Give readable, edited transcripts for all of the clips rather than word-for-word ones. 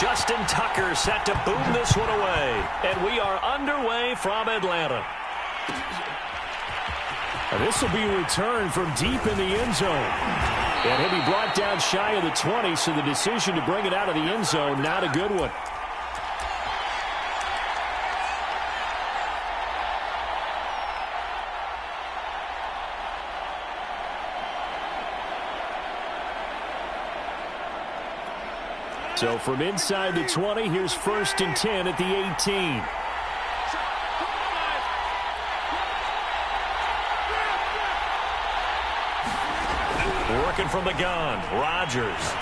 Justin Tucker set to boom this one away. And we are underway from Atlanta. This will be a return from deep in the end zone. And he'll be brought down shy of the 20, so the decision to bring it out of the end zone, not a good one. So from inside the 20, here's 1st and 10 at the 18. Working from the gun, Rodgers.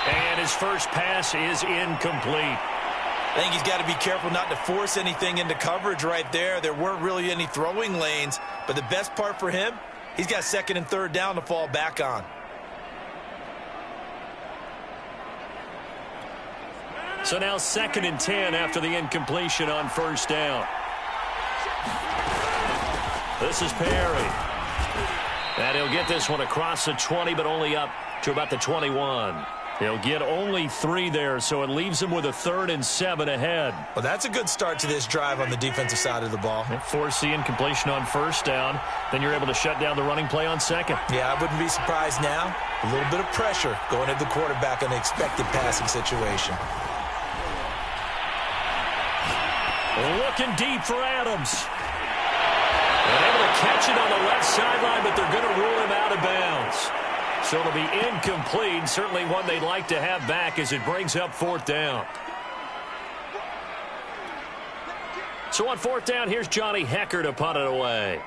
And his first pass is incomplete. I think he's got to be careful not to force anything into coverage right there. There weren't really any throwing lanes, but the best part for him, he's got 2nd and 3rd down to fall back on. So now 2nd and 10 after the incompletion on 1st down. This is Perry. And he'll get this one across the 20, but only up to about the 21. He'll get only 3 there, so it leaves him with a 3rd and 7 ahead. Well, that's a good start to this drive on the defensive side of the ball. Force the incompletion on 1st down. Then you're able to shut down the running play on 2nd. Yeah, I wouldn't be surprised now. A little bit of pressure going at the quarterback in an expected passing situation. Looking deep for Adams. And able to catch it on the left sideline, but they're going to rule him out of bounds. So it'll be incomplete. Certainly one they'd like to have back as it brings up 4th down. So on 4th down, here's Johnny Hecker to punt it away.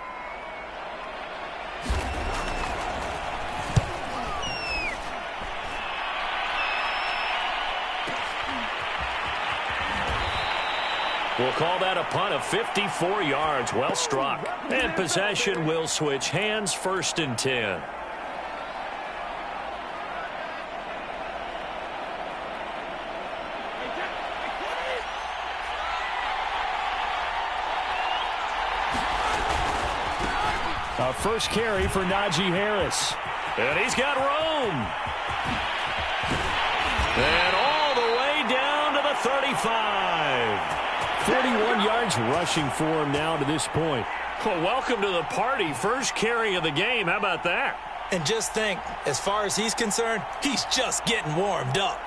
We'll call that a punt of 54 yards. Well struck. And possession will switch hands. 1st and 10. A first carry for Najee Harris. And he's got room. And all the way down to the 35. 41 yards rushing for him now to this point. Well, welcome to the party. First carry of the game. How about that? And just think, as far as he's concerned, he's just getting warmed up.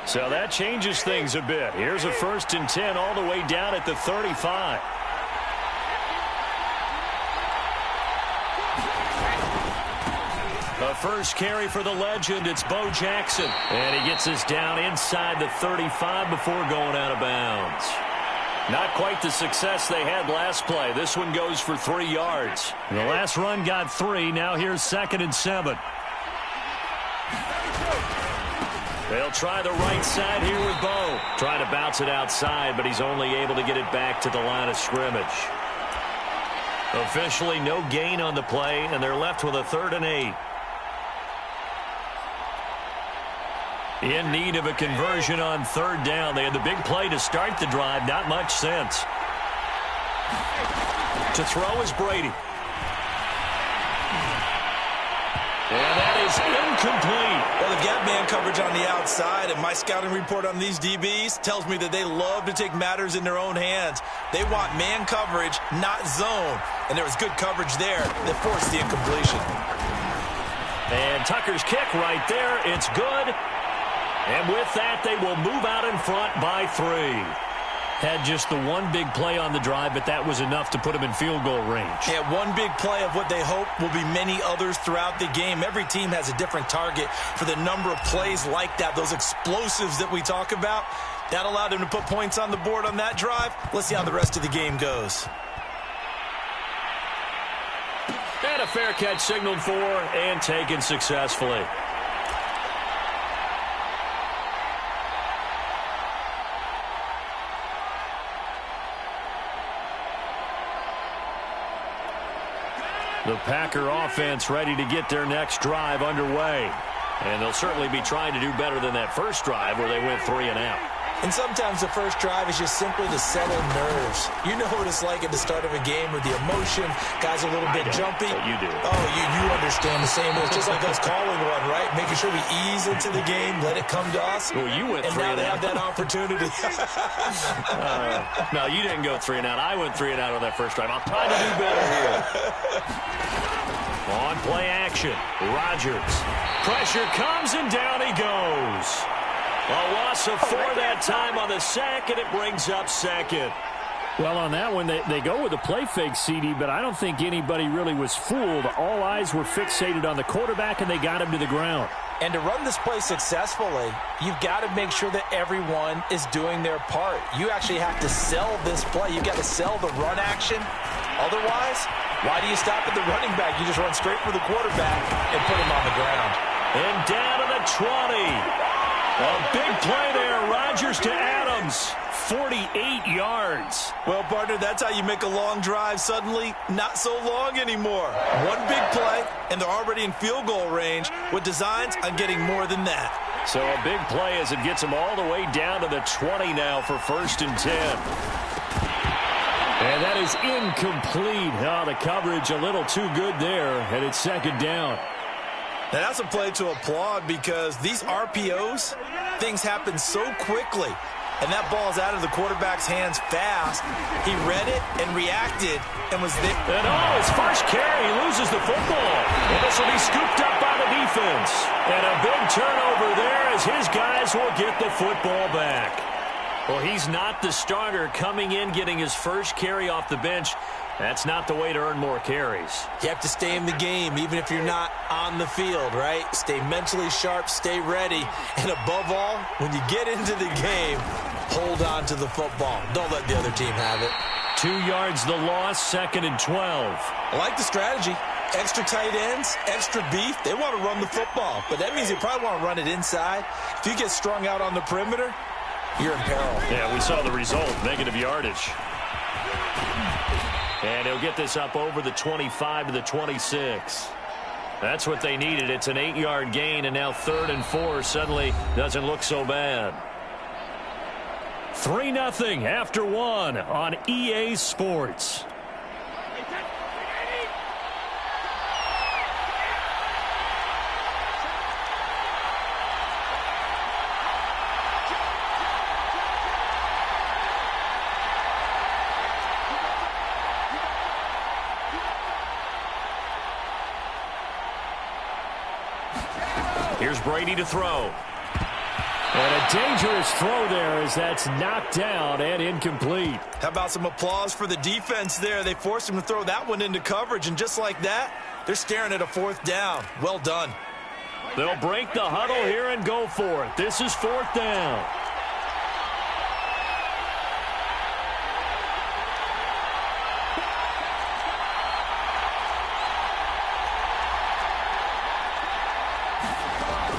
So that changes things a bit. Here's a 1st and 10 all the way down at the 35. The first carry for the legend, it's Bo Jackson. And he gets us down inside the 35 before going out of bounds. Not quite the success they had last play. This one goes for 3 yards. The last run got 3. Now here's 2nd and 7. They'll try the right side here with Bo. Trying to bounce it outside, but he's only able to get it back to the line of scrimmage. Officially no gain on the play, and they're left with a 3rd and 8. In need of a conversion on 3rd down. They had the big play to start the drive. Not much sense. To throw is Brady. And that is incomplete. Well, they've got man coverage on the outside, and my scouting report on these DBs tells me that they love to take matters in their own hands. They want man coverage, not zone. And there was good coverage there that forced the incompletion. And Tucker's kick right there. It's good. And with that, they will move out in front by 3. Had just the one big play on the drive, but that was enough to put them in field goal range. Yeah, one big play of what they hope will be many others throughout the game. Every team has a different target for the number of plays like that, those explosives that we talk about. That allowed them to put points on the board on that drive. Let's see how the rest of the game goes. And a fair catch signaled for and taken successfully. The Packer offense ready to get their next drive underway. And they'll certainly be trying to do better than that first drive where they went 3 and out. And sometimes the first drive is just simply to settle nerves. You know what it's like at the start of a game with the emotion. Guys are a little bit jumpy. You do. Oh, you understand the same way. It's just like us calling one, right? Making sure we ease into the game, let it come to us. Well, you went 3 and out. And now they have that opportunity. No, you didn't go 3 and out. I went 3 and out on that first drive. I'll try to do better here. On play action, Rodgers. Pressure comes and down he goes. A loss of 4 that time on the sack, and it brings up second. Well, on that one, they go with a play fake, CD, but I don't think anybody really was fooled. All eyes were fixated on the quarterback, and they got him to the ground. And to run this play successfully, you've got to make sure that everyone is doing their part. You actually have to sell this play. You've got to sell the run action. Otherwise, why do you stop at the running back? You just run straight for the quarterback and put him on the ground. And down to the 20. A big play there. Rodgers to Adams. 48 yards. Well, partner, that's how you make a long drive suddenly not so long anymore. One big play, and they're already in field goal range with designs on getting more than that. So a big play as it gets them all the way down to the 20 now for 1st and 10. And that is incomplete. Oh, the coverage a little too good there, and it's 2nd down. Now, that's a play to applaud because these RPOs, things happen so quickly. And that ball's out of the quarterback's hands fast. He read it and reacted and was there. And his first carry, he loses the football. And this will be scooped up by the defense. And a big turnover there as his guys will get the football back. Well, he's not the starter coming in, getting his first carry off the bench. That's not the way to earn more carries. You have to stay in the game, even if you're not on the field, right? Stay mentally sharp, stay ready. And above all, when you get into the game, hold on to the football. Don't let the other team have it. 2 yards the loss, 2nd and 12. I like the strategy. Extra tight ends, extra beef. They want to run the football, but that means they probably want to run it inside. If you get strung out on the perimeter, you're in peril. Yeah, we saw the result, negative yardage. And he'll get this up over the 25 to the 26. That's what they needed. It's an 8-yard gain, and now 3rd and 4 suddenly doesn't look so bad. 3-0 after 1 on EA Sports. Here's Brady to throw. And a dangerous throw there as that's knocked down and incomplete. How about some applause for the defense there? They forced him to throw that one into coverage, and just like that, they're staring at a 4th down. Well done. They'll break the huddle here and go for it. This is 4th down.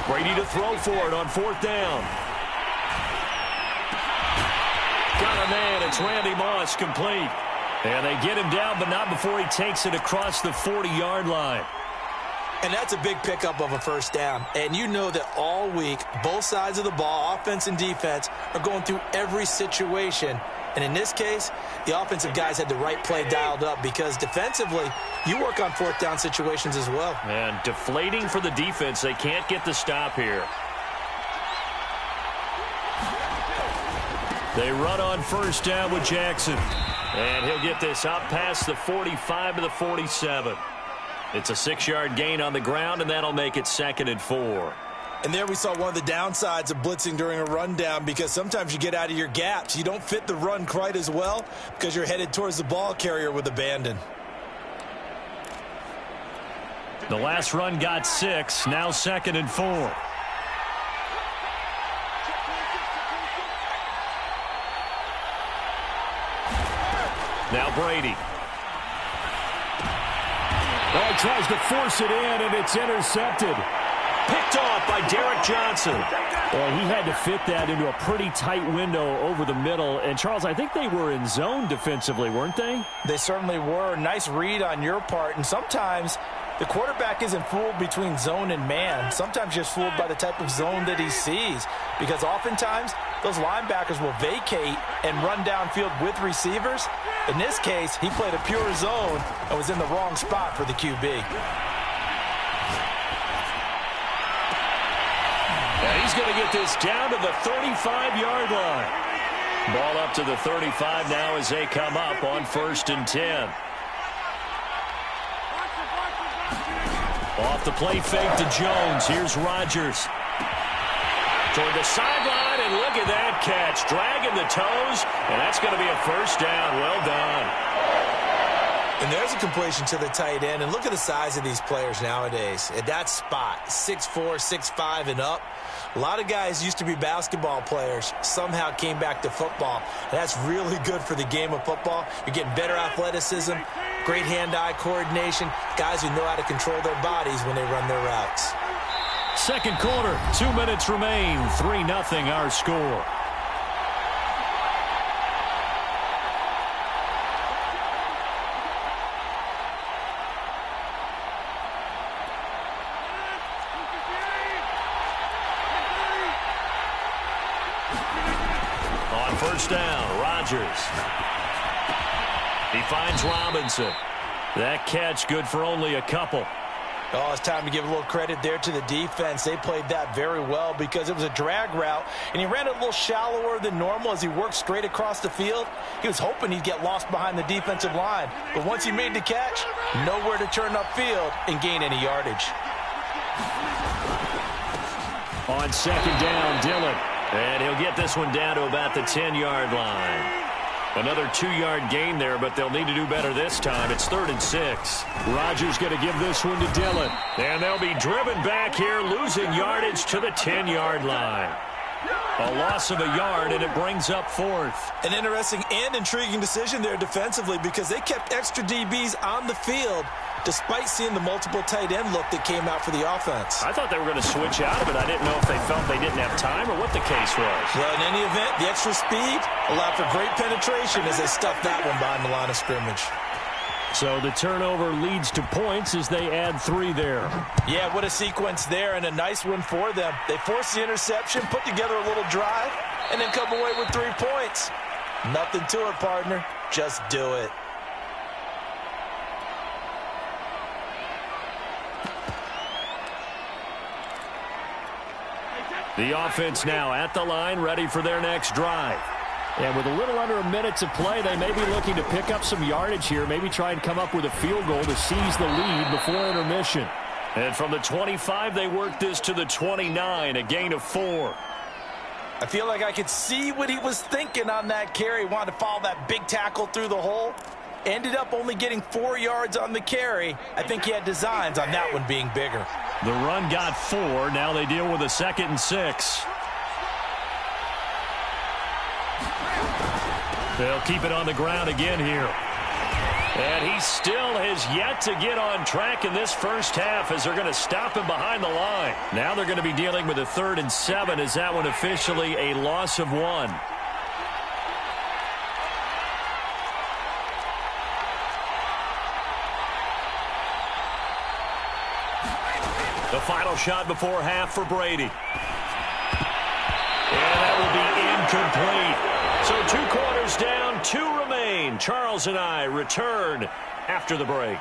Brady to throw for it on 4th down. Got a man. It's Randy Moss, complete. And they get him down, but not before he takes it across the 40-yard line. And that's a big pickup of a 1st down. And you know that all week, both sides of the ball, offense and defense, are going through every situation. And in this case, the offensive guys had the right play dialed up because defensively, you work on 4th down situations as well. And deflating for the defense. They can't get the stop here. They run on 1st down with Jackson. And he'll get this up past the 45 to the 47. It's a 6-yard gain on the ground, and that'll make it 2nd and 4. And there we saw one of the downsides of blitzing during a rundown because sometimes you get out of your gaps. You don't fit the run quite as well because you're headed towards the ball carrier with abandon. The last run got 6. Now 2nd and 4. Now Brady. Oh, he tries to force it in, and it's intercepted. Picked off by Derek Johnson. Well, he had to fit that into a pretty tight window over the middle. And, Charles, I think they were in zone defensively, weren't they? They certainly were. Nice read on your part. And sometimes The quarterback isn't fooled between zone and man. Sometimes just fooled by the type of zone that he sees, because oftentimes those linebackers will vacate and run downfield with receivers. In this case, he played a pure zone and was in the wrong spot for the QB. And he's going to get this down to the 35-yard line. Ball up to the 35 now as they come up on 1st and 10. Off the play fake to Jones. Here's Rodgers. Toward the sideline, and look at that catch. Dragging the toes, and that's going to be a first down. Well done. And there's a completion to the tight end. And look at the size of these players nowadays. At that spot, 6'4", 6'5", and up. A lot of guys used to be basketball players, somehow came back to football. And that's really good for the game of football. You're getting better athleticism, great hand-eye coordination, guys who know how to control their bodies when they run their routes. Second quarter, 2 minutes remain, 3-0 our score. On first down, Rodgers. He finds Robinson. That catch good for only a couple. Oh, it's time to give a little credit there to the defense. They played that very well because it was a drag route, and he ran it a little shallower than normal as he worked straight across the field. He was hoping he'd get lost behind the defensive line, but once he made the catch, nowhere to turn upfield and gain any yardage. On second down, Dillon. And he'll get this one down to about the 10-yard line. Another 2-yard gain there, but they'll need to do better this time. It's 3rd and 6. Rodgers going to give this one to Dillon. And they'll be driven back here, losing yardage to the 10-yard line. A loss of a yard, and it brings up 4th. An interesting and intriguing decision there defensively because they kept extra DBs on the field despite seeing the multiple tight end look that came out for the offense. I thought they were going to switch out of it. I didn't know if they felt they didn't have time or what the case was. Well, in any event, the extra speed allowed for great penetration as they stuffed that one behind the line of scrimmage. So the turnover leads to points as they add 3 there. Yeah, what a sequence there, and a nice one for them. They forced the interception, put together a little drive, and then come away with 3 points. Nothing to it, partner. Just do it. The offense now at the line, ready for their next drive. And with a little under a minute to play, they may be looking to pick up some yardage here, maybe try and come up with a field goal to seize the lead before intermission. And from the 25, they work this to the 29, a gain of 4. I feel like I could see what he was thinking on that carry. Wanted to follow that big tackle through the hole. Ended up only getting 4 yards on the carry. I think he had designs on that one being bigger. The run got 4. Now they deal with a 2nd and 6. They'll keep it on the ground again here. And he still has yet to get on track in this first half as they're going to stop him behind the line. Now they're going to be dealing with a 3rd and 7 as that one officially a loss of 1. The final shot before half for Brady. And that will be incomplete. So 2 quarters down, 2 remain. Charles and I return after the break.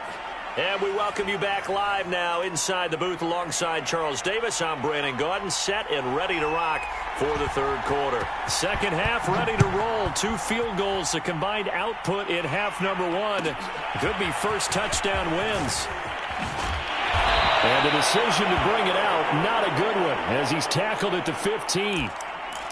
And we welcome you back live now inside the booth alongside Charles Davis. I'm Brandon Gaudin, set and ready to rock for the 3rd quarter. Second half ready to roll. 2 field goals, the combined output in half number 1. Could be first touchdown wins. And the decision to bring it out, not a good one, as he's tackled at the 15.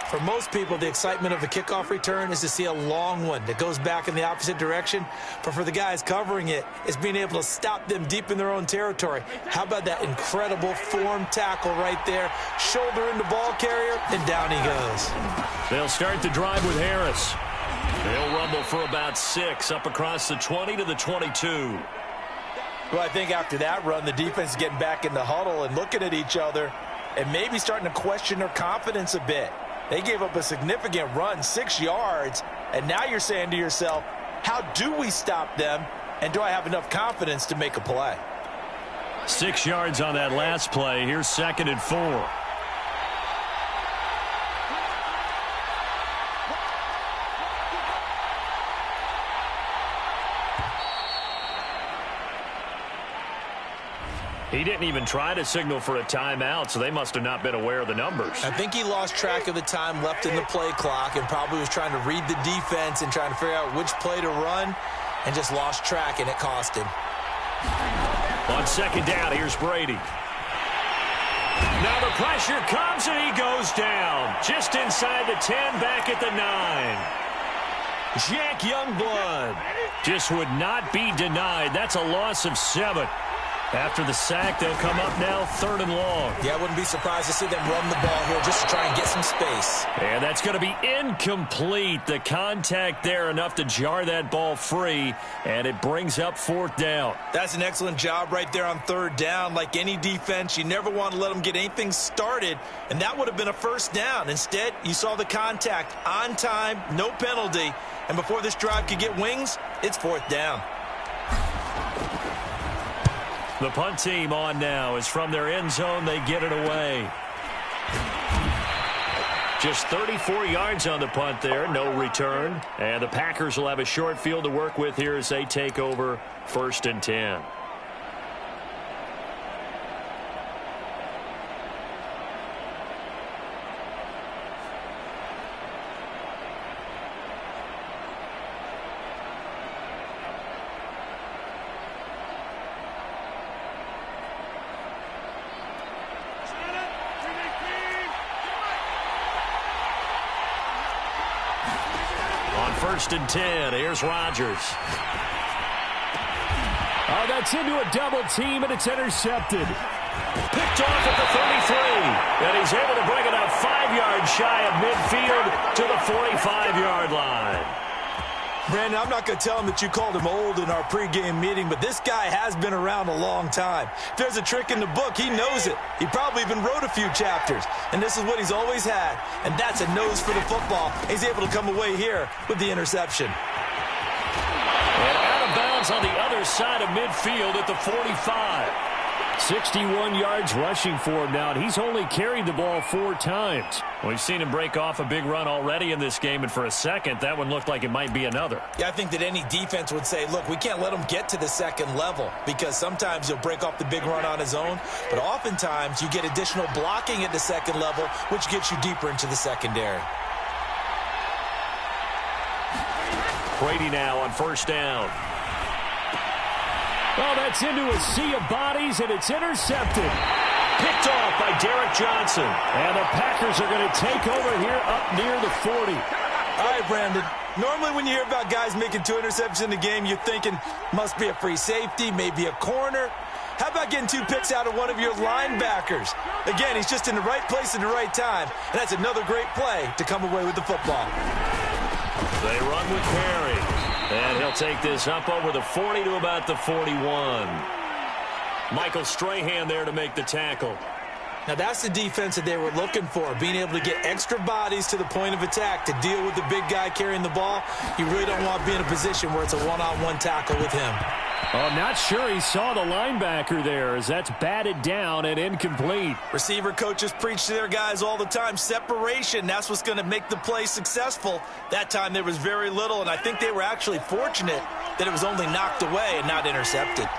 For most people, the excitement of a kickoff return is to see a long one that goes back in the opposite direction. But for the guys covering it, it's being able to stop them deep in their own territory. How about that incredible form tackle right there? Shoulder in the ball carrier, and down he goes. They'll start the drive with Harris. They'll rumble for about 6 up across the 20 to the 22. Well, I think after that run, the defense is getting back in the huddle and looking at each other and maybe starting to question their confidence a bit. They gave up a significant run, 6 yards, and now you're saying to yourself, how do we stop them, and do I have enough confidence to make a play? 6 yards on that last play. Here's 2nd and 4. He didn't even try to signal for a timeout, so they must have not been aware of the numbers. I think he lost track of the time left in the play clock and probably was trying to read the defense and trying to figure out which play to run and just lost track, and it cost him. On 2nd down, here's Brady. Now the pressure comes, and he goes down. Just inside the 10, back at the 9. Jack Youngblood just would not be denied. That's a loss of 7. After the sack, they'll come up now 3rd and long. Yeah, I wouldn't be surprised to see them run the ball here just to try and get some space. And that's going to be incomplete. The contact there enough to jar that ball free, and it brings up 4th down. That's an excellent job right there on 3rd down. Like any defense, you never want to let them get anything started, and that would have been a 1st down. Instead, you saw the contact on time, no penalty, and before this drive could get wings, it's 4th down. The punt team on now is from their end zone. They get it away. Just 34 yards on the punt there. No return. And the Packers will have a short field to work with here as they take over 1st and 10. On 1st and 10, here's Rodgers. Oh, that's into a double team, and it's intercepted. Picked off at the 33, and he's able to bring it up 5 yards shy of midfield to the 45-yard line. Brandon, I'm not going to tell him that you called him old in our pregame meeting, but this guy has been around a long time. If there's a trick in the book, he knows it. He probably even wrote a few chapters, and this is what he's always had, and that's a nose for the football. He's able to come away here with the interception. And out of bounds on the other side of midfield at the 45. 61 yards rushing for him now, and he's only carried the ball 4 times. We've seen him break off a big run already in this game, and for a second, that one looked like it might be another. Yeah, I think that any defense would say, look, we can't let him get to the 2nd level because sometimes he'll break off the big run on his own, but oftentimes you get additional blocking at the 2nd level, which gets you deeper into the secondary. Brady now on 1st down. Well, that's into a sea of bodies, and it's intercepted. Picked off by Derek Johnson. And the Packers are going to take over here up near the 40. All right, Brandon. Normally when you hear about guys making 2 interceptions in the game, you're thinking must be a free safety, maybe a corner. How about getting 2 picks out of one of your linebackers? Again, he's just in the right place at the right time, and that's another great play to come away with the football. They run with Perry. And he'll take this up over the 40 to about the 41. Michael Strahan there to make the tackle. Now that's the defense that they were looking for, being able to get extra bodies to the point of attack to deal with the big guy carrying the ball. You really don't want to be in a position where it's a one-on-one tackle with him. Oh, I'm not sure he saw the linebacker there as that's batted down and incomplete. Receiver coaches preach to their guys all the time. Separation, that's what's going to make the play successful. That time there was very little, and I think they were actually fortunate that it was only knocked away and not intercepted.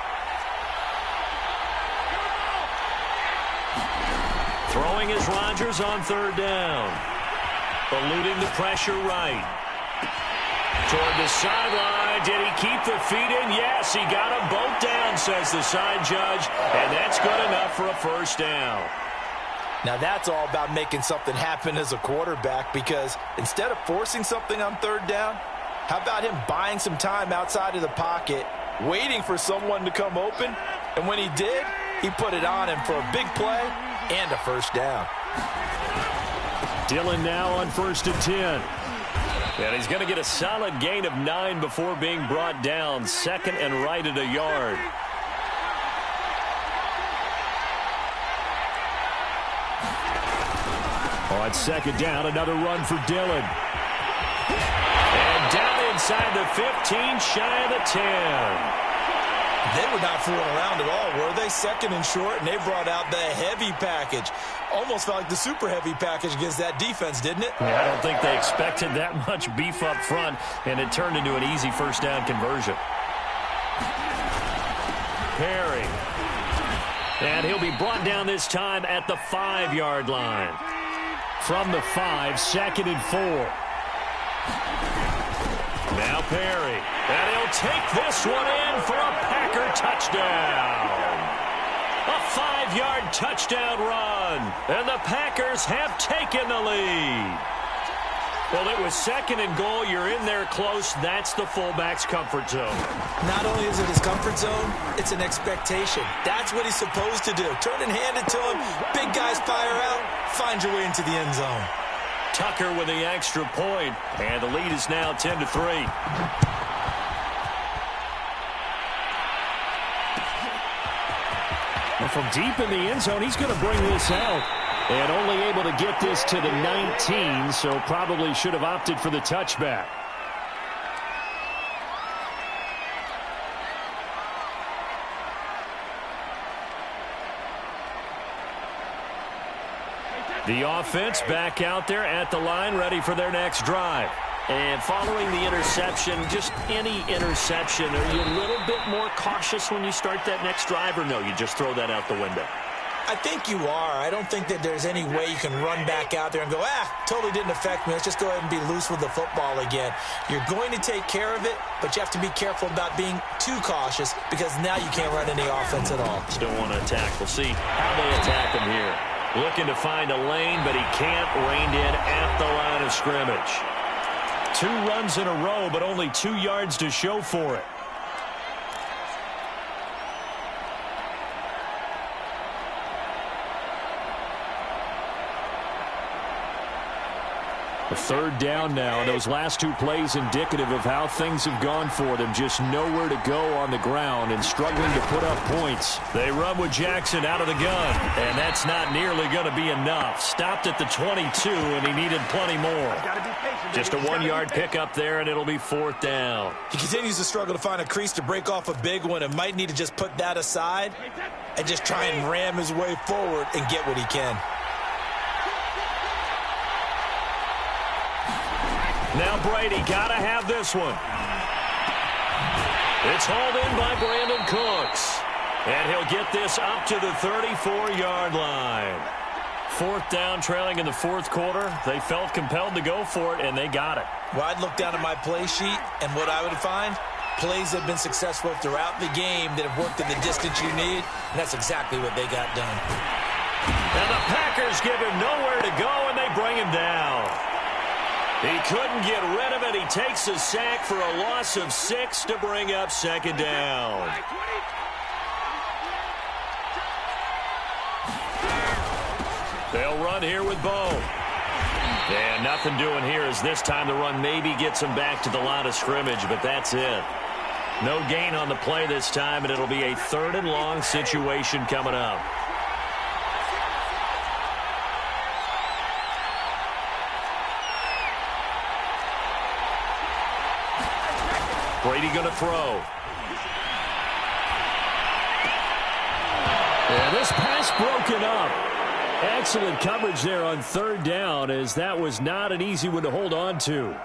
Throwing is Rodgers on 3rd down. Eluding the pressure right. Toward the sideline. Did he keep the feet in? Yes, he got them both down, says the side judge. And that's good enough for a 1st down. Now that's all about making something happen as a quarterback, because instead of forcing something on 3rd down, how about him buying some time outside of the pocket, waiting for someone to come open, and when he did, he put it on him for a big play and a 1st down. Dillon now on 1st and 10. And he's going to get a solid gain of 9 before being brought down. 2nd and right at a yard. On 2nd down, another run for Dillon. And down inside the 15, shy of the 10. They were not fooling around at all, were they? Second and short, and they brought out the heavy package. Almost felt like the super heavy package against that defense, didn't it? Yeah, I don't think they expected that much beef up front, and it turned into an easy first down conversion. Perry. And he'll be brought down this time at the 5-yard line. From the 5, 2nd and 4. Now Perry. And he'll take this one in for a Packer touchdown. A 5-yard touchdown run. And the Packers have taken the lead. Well, it was 2nd and goal. You're in there close. That's the fullback's comfort zone. Not only is it his comfort zone, it's an expectation. That's what he's supposed to do. Turn and hand it to him. Big guys fire out. Find your way into the end zone. Tucker with the extra point. And the lead is now 10-3. And from deep in the end zone, he's going to bring this out. And only able to get this to the 19, so probably should have opted for the touchback. The offense back out there at the line, ready for their next drive. And following the interception, just any interception, are you a little bit more cautious when you start that next drive, or no, you just throw that out the window? I think you are. I don't think that there's any way you can run back out there and go, totally didn't affect me. Let's just go ahead and be loose with the football again. You're going to take care of it, but you have to be careful about being too cautious because now you can't run any offense at all. Still want to attack. We'll see how they attack him here. Looking to find a lane, but he can't. Reined in at the line of scrimmage. 2 runs in a row, but only 2 yards to show for it. A 3rd down now, and those last 2 plays indicative of how things have gone for them. Just nowhere to go on the ground and struggling to put up points. They run with Jackson out of the gun, and that's not nearly going to be enough. Stopped at the 22, and he needed plenty more. Just a 1-yard pickup there, and it'll be 4th down. He continues to struggle to find a crease to break off a big one and might need to just put that aside and just try and ram his way forward and get what he can. Now Brady got to have this one. It's hauled in by Brandon Cooks. And he'll get this up to the 34-yard line. 4th down, trailing in the 4th quarter. They felt compelled to go for it, and they got it. Well, I'd look down at my play sheet, and what I would find, plays that have been successful throughout the game that have worked in the distance you need, and that's exactly what they got done. And the Packers give him nowhere to go, and they bring him down. He couldn't get rid of it. He takes a sack for a loss of 6 to bring up 2nd down. They'll run here with Bo. And nothing doing here as this time the run maybe gets him back to the line of scrimmage, but that's it. No gain on the play this time, and it'll be a 3rd and long situation coming up. Brady going to throw. And this pass broken up. Excellent coverage there on 3rd down, as that was not an easy one to hold on to.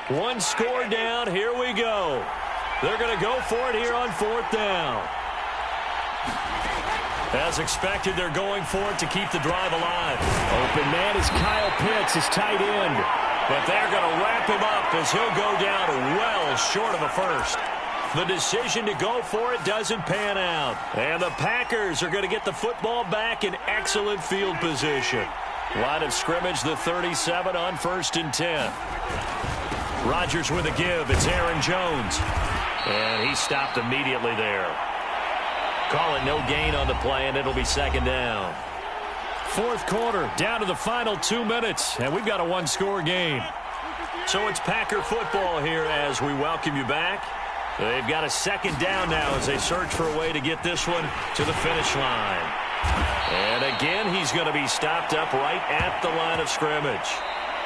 1 score down. Here we go. They're going to go for it here on 4th down. As expected, they're going for it to keep the drive alive. Open man is Kyle Pitts, his tight end. But they're going to wrap him up as he'll go down well short of a first. The decision to go for it doesn't pan out. And the Packers are going to get the football back in excellent field position. Line of scrimmage, the 37 on 1st and 10. Rodgers with a give. It's Aaron Jones. And he stopped immediately there. Call it no gain on the play, and it'll be 2nd down. 4th quarter, down to the final 2 minutes, and we've got a 1-score game. So it's Packer football here as we welcome you back. They've got a 2nd down now as they search for a way to get this one to the finish line. And again, he's going to be stopped up right at the line of scrimmage.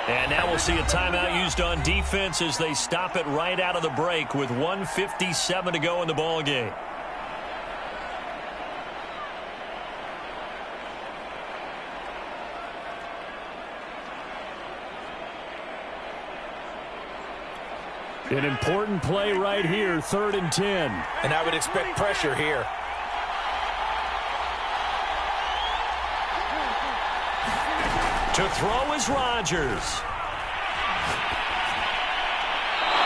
And now we'll see a timeout used on defense as they stop it right out of the break with 1:57 to go in the ball game. An important play right here, 3rd and 10. And I would expect pressure here. To throw is Rodgers.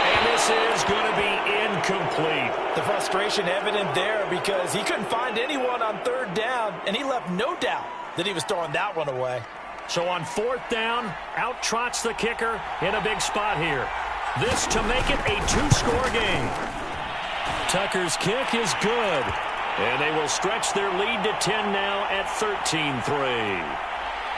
And this is going to be incomplete. The frustration evident there because he couldn't find anyone on 3rd down, and he left no doubt that he was throwing that one away. So on 4th down, out trots the kicker in a big spot here. This to make it a 2-score game. Tucker's kick is good. And they will stretch their lead to 10 now at 13-3.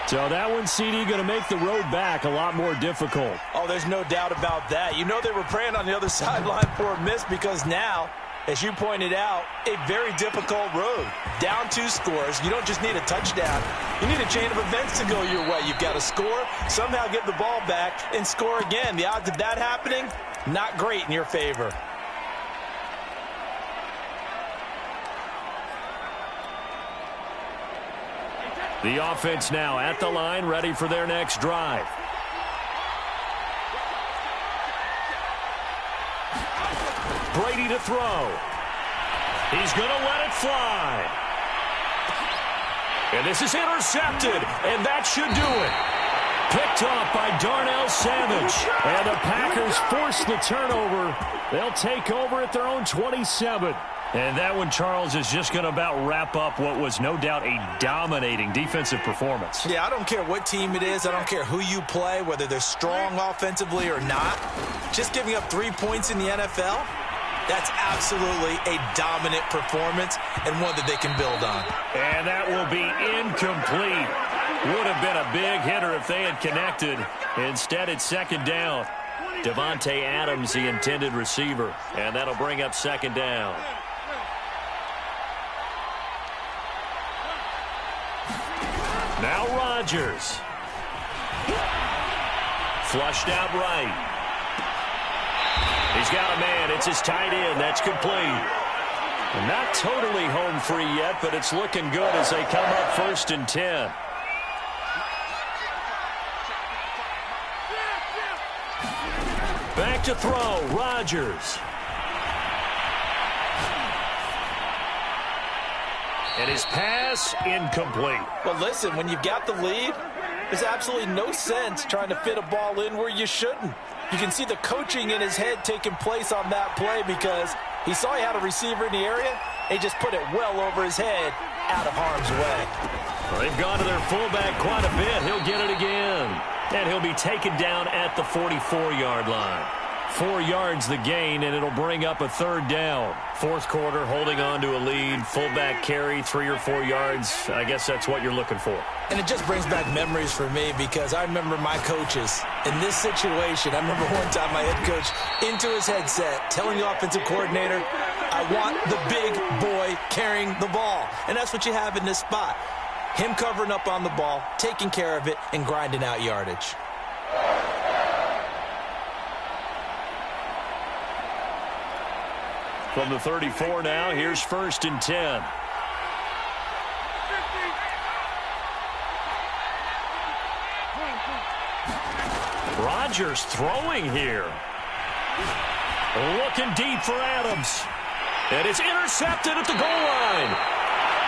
So that one, CD, going to make the road back a lot more difficult. Oh, there's no doubt about that. You know they were praying on the other sideline for a miss because now, as you pointed out, a very difficult road. Down 2 scores. You don't just need a touchdown. You need a chain of events to go your way. You've got to score, somehow get the ball back, and score again. The odds of that happening, not great in your favor. The offense now at the line, ready for their next drive. Brady to throw. He's going to let it fly. And this is intercepted, and that should do it. Picked off by Darnell Savage. And the Packers force the turnover. They'll take over at their own 27. And that one, Charles, is just going to about wrap up what was no doubt a dominating defensive performance. Yeah, I don't care what team it is. I don't care who you play, whether they're strong offensively or not. Just giving up 3 points in the NFL, that's absolutely a dominant performance and one that they can build on. And that will be incomplete. Would have been a big hitter if they had connected. Instead, it's 2nd down. Devontae Adams, the intended receiver. And that'll bring up 2nd down. Now Rodgers. Flushed out right. He's got a man. It's his tight end. That's complete. Not totally home free yet, but it's looking good as they come up 1st and 10. Back to throw. Rodgers. And his pass incomplete. But listen, when you've got the lead, there's absolutely no sense trying to fit a ball in where you shouldn't. You can see the coaching in his head taking place on that play because he saw he had a receiver in the area. He just put it well over his head out of harm's way. Well, they've gone to their fullback quite a bit. He'll get it again. And he'll be taken down at the 44-yard line. 4 yards the gain, and it'll bring up a 3rd down. 4th quarter, holding on to a lead. Fullback carry, 3 or 4 yards. I guess that's what you're looking for. And it just brings back memories for me because I remember my coaches in this situation. I remember one time my head coach into his headset telling the offensive coordinator, I want the big boy carrying the ball. And that's what you have in this spot. Him covering up on the ball, taking care of it, and grinding out yardage. From the 34 now, here's 1st and 10. Rodgers throwing here. Looking deep for Adams. And it's intercepted at the goal line.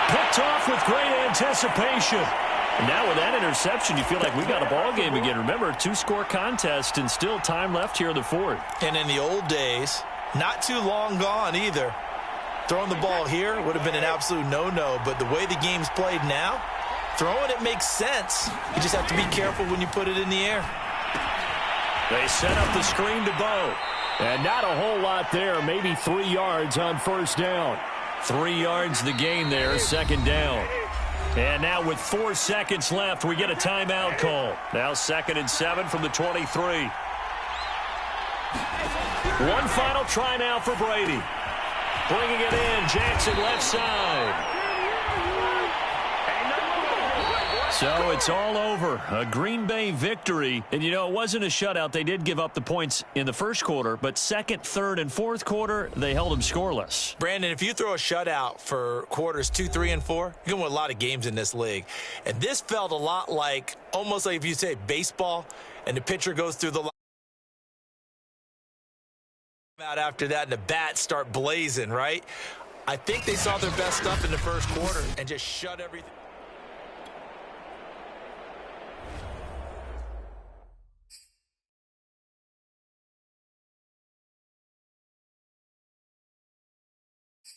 Picked off with great anticipation. And now with that interception, you feel like we got a ball game again. Remember, 2-score contest and still time left here in the 4th. And in the old days, not too long gone either, throwing the ball here would have been an absolute no-no. But the way the game's played now, throwing it makes sense. You just have to be careful when you put it in the air. They set up the screen to Bo. And not a whole lot there, maybe 3 yards on 1st down. 3 yards the gain there, 2nd down. And now with 4 seconds left, we get a timeout call. Now 2nd and 7 from the 23. One final try now for Brady. Bringing it in, Jackson left side. So it's all over. A Green Bay victory. And, you know, it wasn't a shutout. They did give up the points in the first quarter, but second, third, and fourth quarter, they held them scoreless. Brandon, if you throw a shutout for quarters 2, 3, and 4, you're going to win a lot of games in this league. And this felt a lot like, almost like if you say baseball, and the pitcher goes through the out after that, and the bats start blazing, right? I think they saw their best stuff in the first quarter and just shut everything.